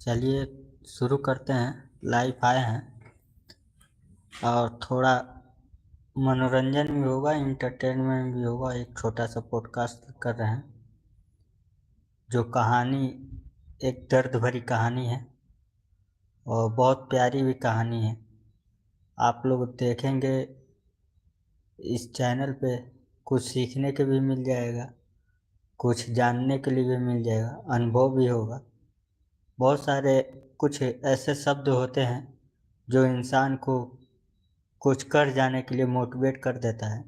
चलिए शुरू करते हैं। लाइव आए हैं और थोड़ा मनोरंजन भी होगा, इंटरटेनमेंट भी होगा। एक छोटा सा पॉडकास्ट कर रहे हैं जो कहानी एक दर्द भरी कहानी है और बहुत प्यारी भी कहानी है। आप लोग देखेंगे इस चैनल पे कुछ सीखने के भी मिल जाएगा, कुछ जानने के लिए भी मिल जाएगा, अनुभव भी होगा। बहुत सारे कुछ ऐसे शब्द होते हैं जो इंसान को कुछ कर जाने के लिए मोटिवेट कर देता है।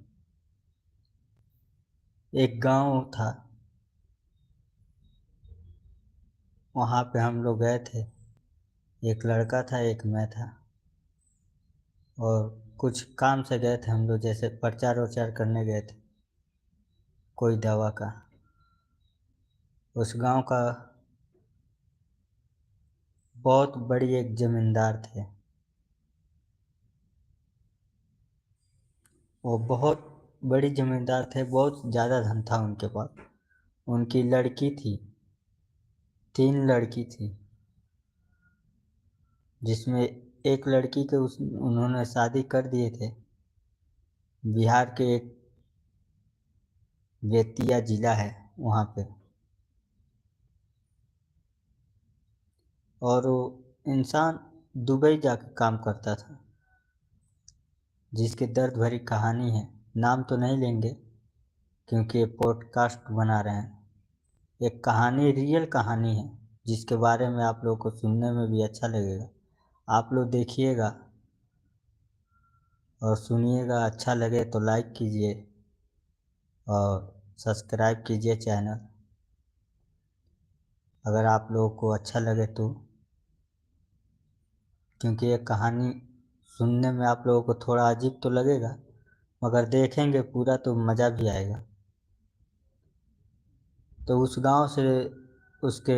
एक गांव था, वहाँ पे हम लोग गए थे। एक लड़का था, एक मैं था, और कुछ काम से गए थे हम लोग, जैसे प्रचार वचार करने गए थे कोई दवा का। उस गांव का बहुत बड़ी एक जमींदार थे। वो बहुत बड़ी जमींदार थे, बहुत ज़्यादा धन था उनके पास। उनकी लड़की थी, 3 लड़की थी, जिसमें एक लड़की के उन्होंने शादी कर दिए थे बिहार के एक बेतिया जिला है वहाँ पे। और वो इंसान दुबई जाके काम करता था, जिसकी दर्द भरी कहानी है। नाम तो नहीं लेंगे क्योंकि ये पॉडकास्ट बना रहे हैं। एक कहानी, रियल कहानी है, जिसके बारे में आप लोगों को सुनने में भी अच्छा लगेगा। आप लोग देखिएगा और सुनिएगा। अच्छा लगे तो लाइक कीजिए और सब्सक्राइब कीजिए चैनल, अगर आप लोगों को अच्छा लगे तो। क्योंकि ये कहानी सुनने में आप लोगों को थोड़ा अजीब तो लगेगा, मगर देखेंगे पूरा तो मज़ा भी आएगा। तो उस गांव से उसके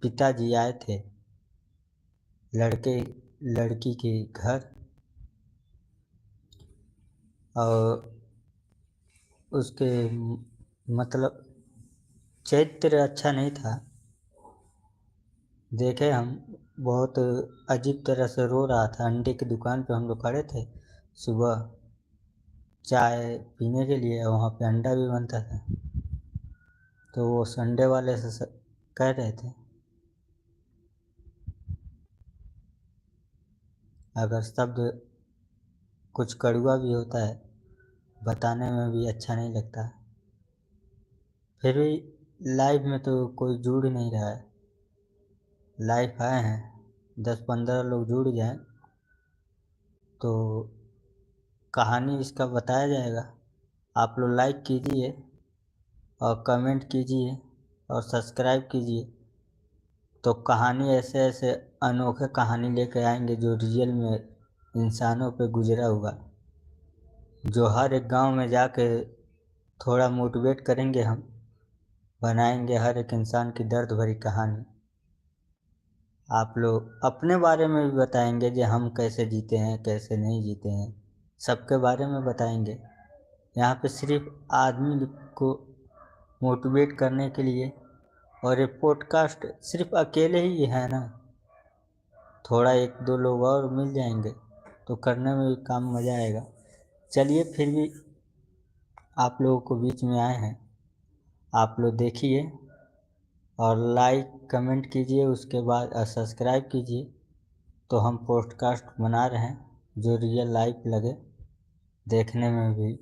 पिताजी आए थे लड़के लड़की के घर, और उसके मतलब चरित्र अच्छा नहीं था। देखे हम, बहुत अजीब तरह से रो रहा था। अंडे की दुकान पे हम लोग खड़े थे सुबह चाय पीने के लिए, वहाँ पे अंडा भी बनता था। तो वो संडे वाले से कह रहे थे, अगर शब्द कुछ कड़वा भी होता है, बताने में भी अच्छा नहीं लगता। फिर भी लाइव में तो कोई जुड़ नहीं रहा है। लाइव आए हैं, 10-15 लोग जुड़ जाएं तो कहानी इसका बताया जाएगा। आप लोग लाइक कीजिए और कमेंट कीजिए और सब्सक्राइब कीजिए, तो कहानी ऐसे ऐसे अनोखे कहानी लेकर आएंगे जो रियल में इंसानों पे गुजरा हुआ, जो हर एक गांव में जाके थोड़ा मोटिवेट करेंगे। हम बनाएंगे हर एक इंसान की दर्द भरी कहानी। आप लोग अपने बारे में भी बताएंगे कि हम कैसे जीते हैं, कैसे नहीं जीते हैं, सबके बारे में बताएंगे। यहाँ पे सिर्फ आदमी को मोटिवेट करने के लिए। और ये पॉडकास्ट सिर्फ अकेले ही है ना, थोड़ा 1-2 लोग और मिल जाएंगे तो करने में भी काम मज़ा आएगा। चलिए, फिर भी आप लोगों को बीच में आए हैं, आप लोग देखिए और लाइक कमेंट कीजिए, उसके बाद सब्सक्राइब कीजिए। तो हम पॉडकास्ट बना रहे हैं जो रियल लाइफ लगे, देखने में भी